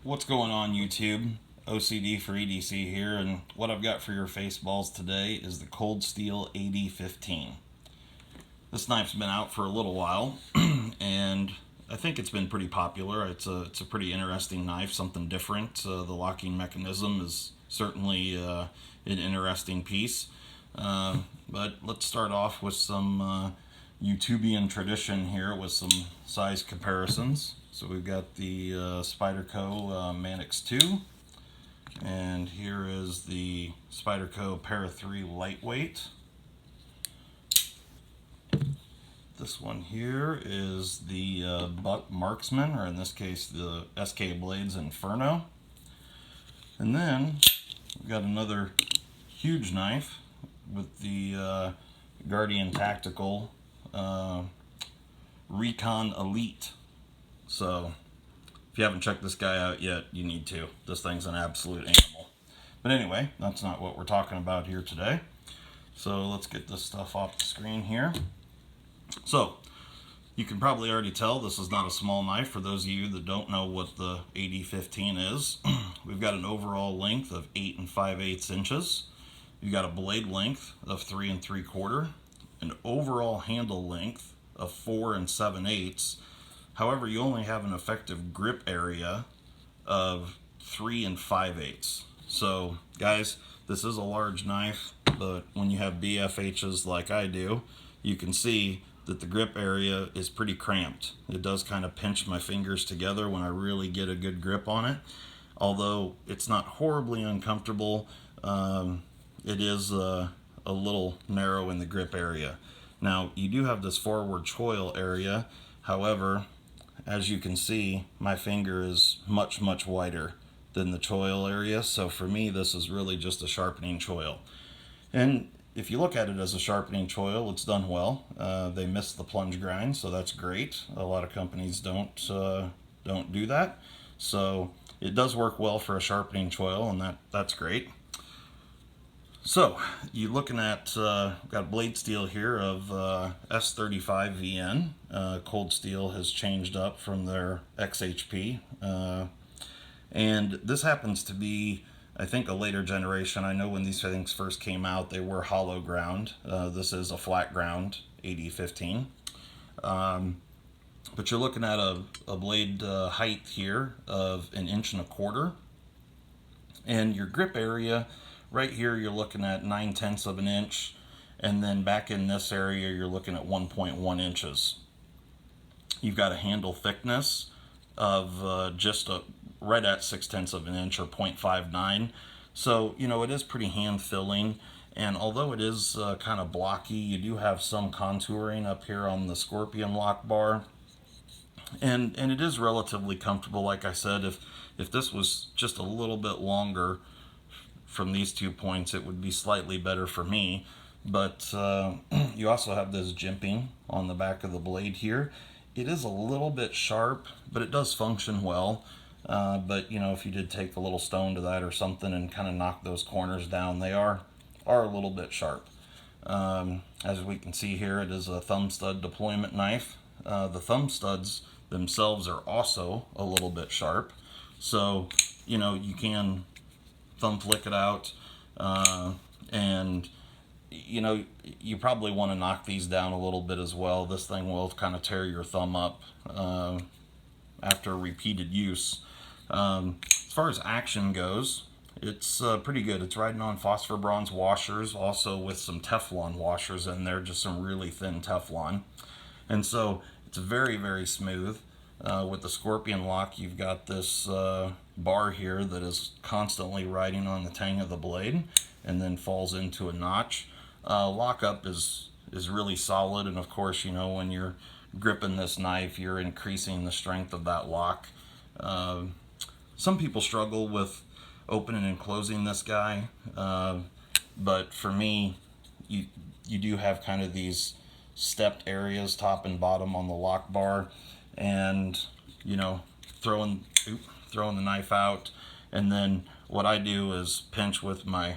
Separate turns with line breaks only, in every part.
What's going on, YouTube? OCD for EDC here, and what I've got for your face balls today is the Cold Steel AD-15. This knife's been out for a little while, and I think it's been pretty popular. It's a pretty interesting knife, something different. The locking mechanism is certainly an interesting piece. But let's start off with some YouTubian tradition here with some size comparisons. So we've got the Spyderco Manix 2, and here is the Spyderco Para 3 Lightweight. This one here is the Buck Marksman, or in this case the SK Blades Inferno. And then we've got another huge knife with the Guardian Tactical Recon Elite. So if you haven't checked this guy out yet, you need to. This thing's an absolute animal. But anyway, that's not what we're talking about here today. So let's get this stuff off the screen here. So you can probably already tell this is not a small knife. For those of you that don't know what the AD-15 is, we've got an overall length of 8 5/8 inches. You've got a blade length of 3 3/4, an overall handle length of 4 7/8. However, you only have an effective grip area of 3 5/8. So, guys, this is a large knife, but when you have BFHs like I do, you can see that the grip area is pretty cramped. It does kind of pinch my fingers together when I really get a good grip on it. Although it's not horribly uncomfortable, it is a little narrow in the grip area. Now, you do have this forward choil area. However, as you can see, my finger is much wider than the choil area. So for me, this is really just a sharpening choil. And if you look at it as a sharpening choil, it's done well. They missed the plunge grind, so that's great. A lot of companies don't do that. So it does work well for a sharpening choil, and that's great. So you're looking at, got blade steel here of S35 VN. Cold Steel has changed up from their XHP. And this happens to be, I think, a later generation. I know when these things first came out, they were hollow ground. This is a flat ground AD-15. But you're looking at a blade height here of 1 1/4 inches. And your grip area, right here, you're looking at 9/10 of an inch, and then back in this area, you're looking at 1.1 inches. You've got a handle thickness of just right at 6/10 of an inch, or 0.59. So, you know, it is pretty hand-filling, and although it is kind of blocky, you do have some contouring up here on the Scorpion lock bar, and it is relatively comfortable. Like I said, if this was just a little bit longer from these 2 points, it would be slightly better for me. But you also have this jimping on the back of the blade here. It is a little bit sharp, but it does function well. But you know, if you did take a little stone to that or something and kind of knock those corners down, they are a little bit sharp. As we can see here, it is a thumb stud deployment knife. The thumb studs themselves are also a little bit sharp, so you know, you can thumb flick it out, and you know, you probably want to knock these down a little bit as well. This thing will kind of tear your thumb up after repeated use. As far as action goes, it's pretty good. It's riding on phosphor bronze washers, also with some Teflon washers in there, just some really thin Teflon. And so it's very smooth. With the Scorpion lock, you've got this bar here that is constantly riding on the tang of the blade and then falls into a notch. Lockup is really solid, and of course, you know, when you're gripping this knife, you're increasing the strength of that lock. Some people struggle with opening and closing this guy, but for me, you do have kind of these stepped areas, top and bottom, on the lock bar, and you know, throwing the knife out, and then what I do is pinch with my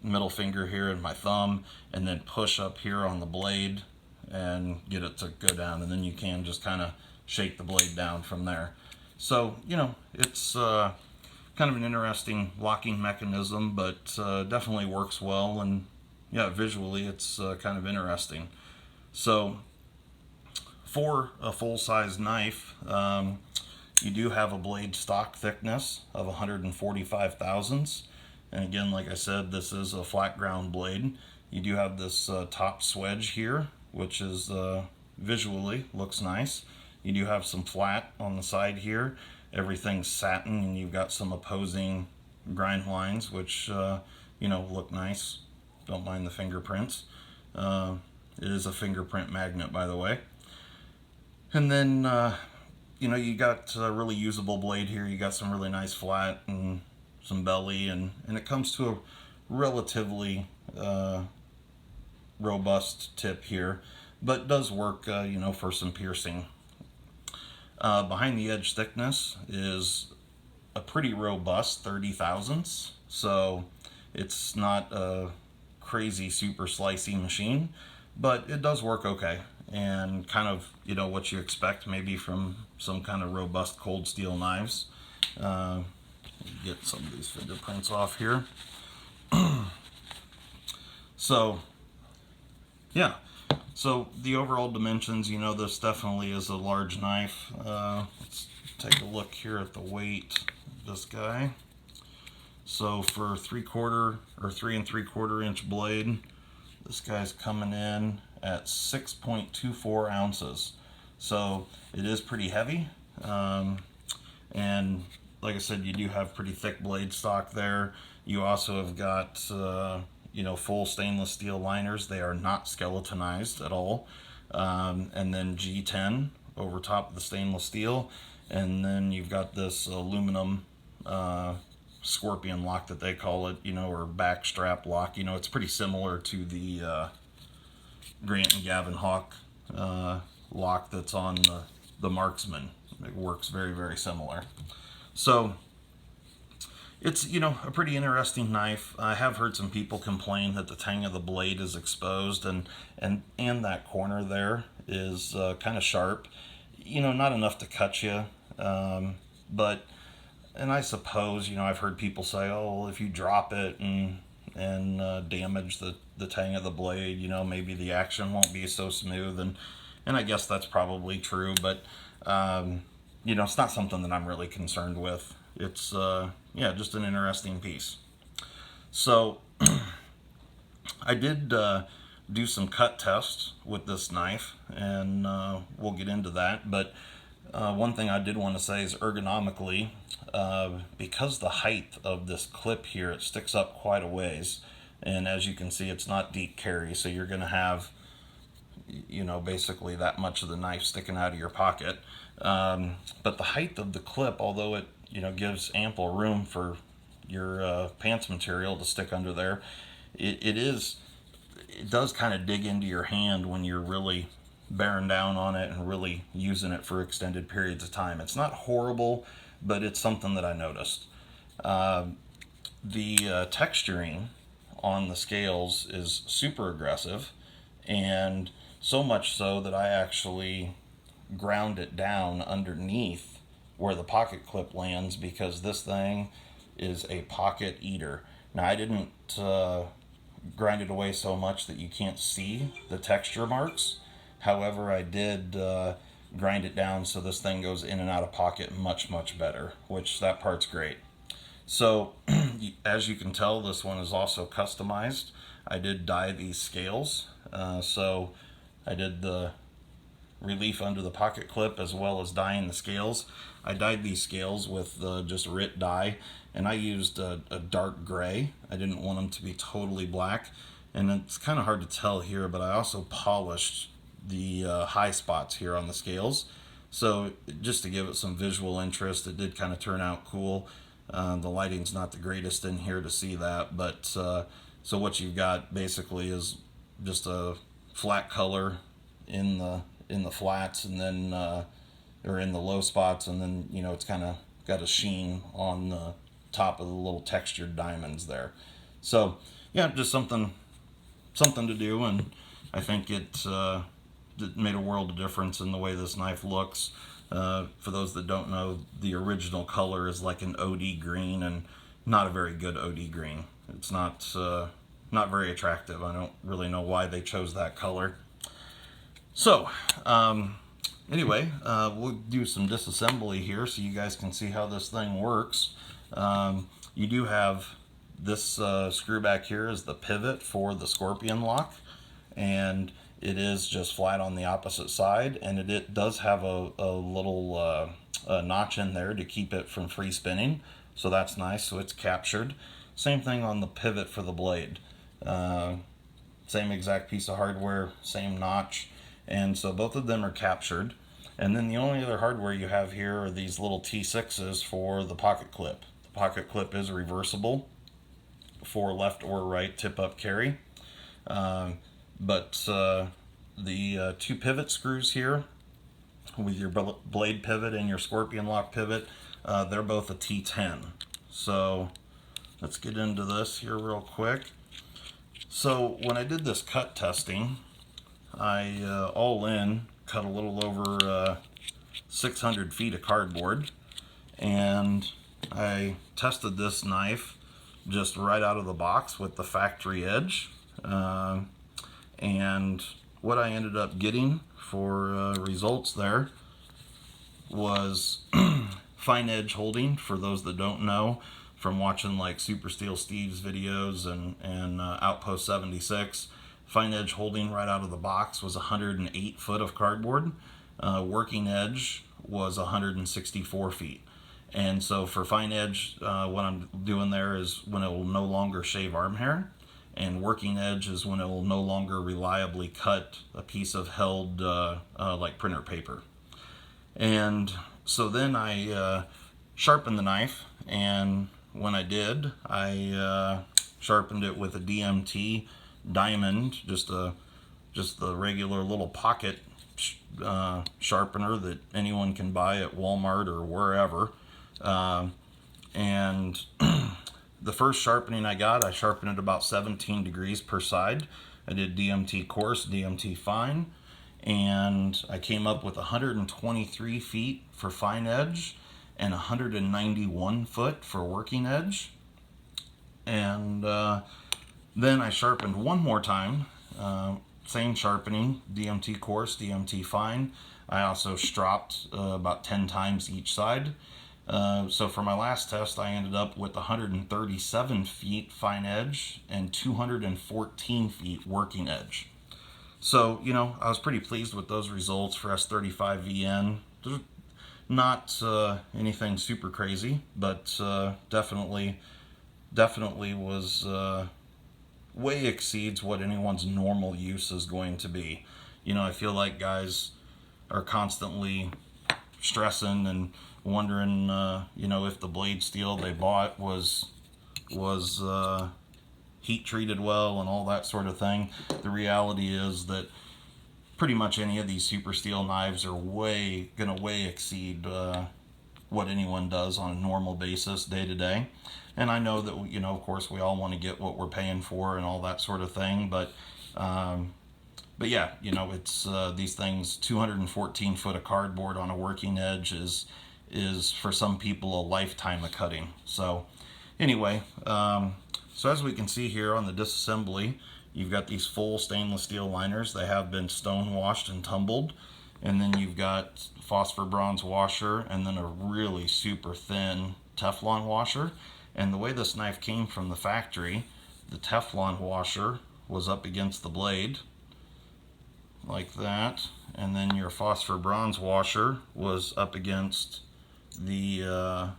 middle finger here and my thumb, and then push up here on the blade and get it to go down, and then you can just kind of shake the blade down from there. So, you know, it's kind of an interesting locking mechanism, but definitely works well, and yeah, visually it's kind of interesting. So for a full-size knife, you do have a blade stock thickness of 145 thousandths, and again, like I said, this is a flat ground blade. You do have this top swedge here, which is visually looks nice. You do have some flat on the side here. Everything's satin, and you've got some opposing grind lines, which you know, look nice. Don't mind the fingerprints. It is a fingerprint magnet, by the way. And then you know, you got a really usable blade here. You got some really nice flat and some belly, and it comes to a relatively robust tip here, but does work, you know, for some piercing. Behind the edge thickness is a pretty robust 30 thousandths, so it's not a crazy super slicey machine, but it does work okay, and kind of, you know, what you expect maybe from some kind of robust cold steel knives. Get some of these fingerprints off here. So yeah, so the overall dimensions, you know, this definitely is a large knife. Let's take a look here at the weight of this guy. So for 3/4 or 3 3/4 inch blade, this guy's coming in at 6.24 ounces. So it is pretty heavy. And like I said, you do have pretty thick blade stock there. You also have got you know, full stainless steel liners. They are not skeletonized at all. And then G10 over top of the stainless steel. And then you've got this aluminum scorpion lock that they call it, you know, or back strap lock. You know, it's pretty similar to the Grant and Gavin Hawk lock that's on the Marksman. It works very, very similar. So it's, you know, a pretty interesting knife. I have heard some people complain that the tang of the blade is exposed, and that corner there is kind of sharp. You know, not enough to cut you, but, and I suppose, you know, I've heard people say, oh, well, if you drop it and damage the tang of the blade, you know, maybe the action won't be so smooth, and I guess that's probably true, but you know, it's not something that I'm really concerned with. It's yeah, just an interesting piece. So I did do some cut tests with this knife, and we'll get into that, but one thing I did want to say is ergonomically, because the height of this clip here, it sticks up quite a ways, and as you can see, it's not deep carry, so you're going to have, you know, basically that much of the knife sticking out of your pocket. But the height of the clip, although it, you know, gives ample room for your pants material to stick under there, it does kind of dig into your hand when you're really bearing down on it and really using it for extended periods of time. It's not horrible, but it's something that I noticed. The texturing on the scales is super aggressive, and so much so that I actually ground it down underneath where the pocket clip lands, because this thing is a pocket eater. Now, I didn't grind it away so much that you can't see the texture marks. However, I did grind it down so this thing goes in and out of pocket much, much better, which that part's great. So as you can tell, this one is also customized. I did dye these scales. So I did the relief under the pocket clip as well as dyeing the scales. I dyed these scales with just RIT dye, and I used a dark gray. I didn't want them to be totally black, and it's kind of hard to tell here, but I also polished the high spots here on the scales. So just to give it some visual interest, it did kind of turn out cool. The lighting's not the greatest in here to see that, but so what you've got basically is just a flat color in the flats, and then or in the low spots, and then, you know, it's kind of got a sheen on the top of the little textured diamonds there. So yeah, just something to do, and I think it made a world of difference in the way this knife looks. For those that don't know, the original color is like an OD green, and not a very good OD green. It's not very attractive. I don't really know why they chose that color. So anyway, we'll do some disassembly here so you guys can see how this thing works. You do have this screw back here is the pivot for the scorpion lock, and it is just flat on the opposite side, and it does have a little notch in there to keep it from free spinning, so that's nice. So it's captured. Same thing on the pivot for the blade. Same exact piece of hardware, same notch, and so both of them are captured. And then the only other hardware you have here are these little T6s for the pocket clip. The pocket clip is reversible for left or right tip-up carry. But the two pivot screws here with your blade pivot and your scorpion lock pivot, they're both a T10. So let's get into this here real quick. So when I did this cut testing, I all in cut a little over 600 feet of cardboard, and I tested this knife just right out of the box with the factory edge. And what I ended up getting for results there was fine edge holding. For those that don't know, from watching like Super Steel Steve's videos and Outpost 76, fine edge holding right out of the box was 108 foot of cardboard. Working edge was 164 feet. And so for fine edge, what I'm doing there is when it will no longer shave arm hair, and working edge is when it will no longer reliably cut a piece of held like printer paper. And so then I sharpened the knife, and when I did, I sharpened it with a DMT diamond, just the regular little pocket sharpener that anyone can buy at Walmart or wherever. And the first sharpening I got, I sharpened it about 17 degrees per side. I did DMT coarse, DMT fine, and I came up with 123 feet for fine edge and 191 foot for working edge. And then I sharpened one more time, same sharpening, DMT coarse, DMT fine. I also stropped about 10 times each side. So for my last test, I ended up with 137 feet fine edge and 214 feet working edge. So, you know, I was pretty pleased with those results for S35VN. Not anything super crazy, but definitely was way exceeds what anyone's normal use is going to be. You know, I feel like guys are constantly stressing and wondering, you know, if the blade steel they bought was heat treated well and all that sort of thing. The reality is that pretty much any of these super steel knives are gonna way exceed what anyone does on a normal basis day to day. And I know that, you know, of course we all want to get what we're paying for and all that sort of thing, but yeah, you know, it's these things, 214 foot of cardboard on a working edge is for some people a lifetime of cutting. So anyway, so as we can see here on the disassembly, you've got these full stainless steel liners. They have been stone washed and tumbled, and then you've got phosphor bronze washer, and then a really super thin Teflon washer. And the way this knife came from the factory, the Teflon washer was up against the blade like that, and then your phosphor bronze washer was up against the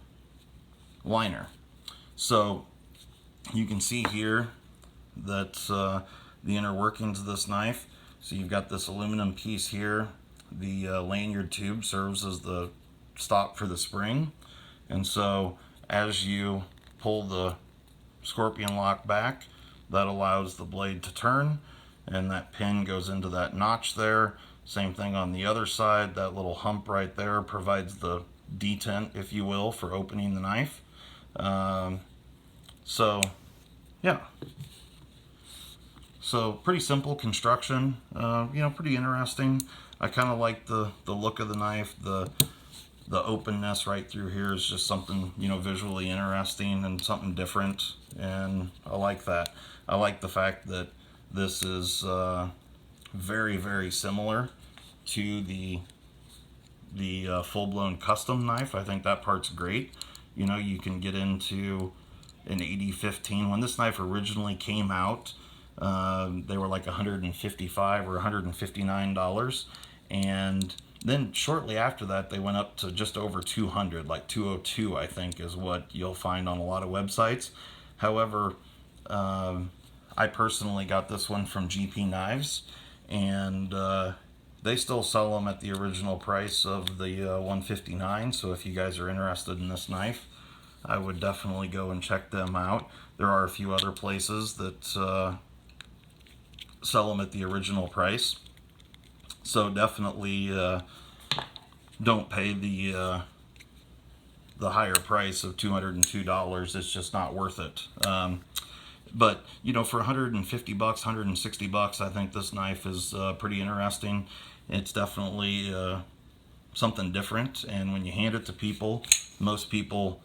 liner. So you can see here that the inner workings of this knife. So you've got this aluminum piece here. The lanyard tube serves as the stop for the spring, and so as you pull the scorpion lock back, that allows the blade to turn, and that pin goes into that notch there. Same thing on the other side. That little hump right there provides the detent, if you will, for opening the knife. So yeah, so pretty simple construction, you know, pretty interesting. I kind of like the look of the knife. The the openness right through here is just something, you know, visually interesting and something different, and I like that. I like the fact that this is very, very similar to the full-blown custom knife. I think that part's great. You know, you can get into an AD-15. When this knife originally came out, they were like $155 or $159, and then shortly after that they went up to just over 200, like 202 I think is what you'll find on a lot of websites. However, I personally got this one from GP Knives, and they still sell them at the original price of the 159. So if you guys are interested in this knife, I would definitely go and check them out. There are a few other places that sell them at the original price, so definitely don't pay the higher price of $202. It's just not worth it. But you know, for 150 bucks, 160 bucks, I think this knife is pretty interesting. It's definitely something different, and when you hand it to people, most people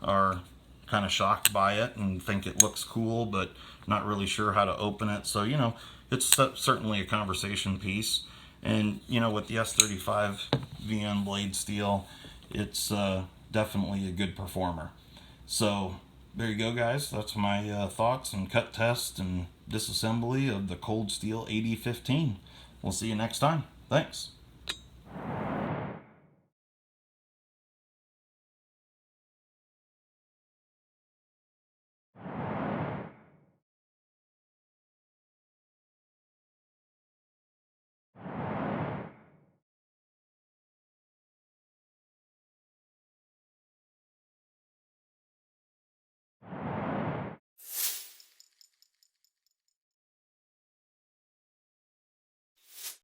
are kind of shocked by it and think it looks cool, but not really sure how to open it. So, you know, it's certainly a conversation piece. And, you know, with the S35 VN blade steel, it's definitely a good performer. So, there you go, guys. That's my thoughts and cut test and disassembly of the cold steel AD-15. We'll see you next time. Thanks.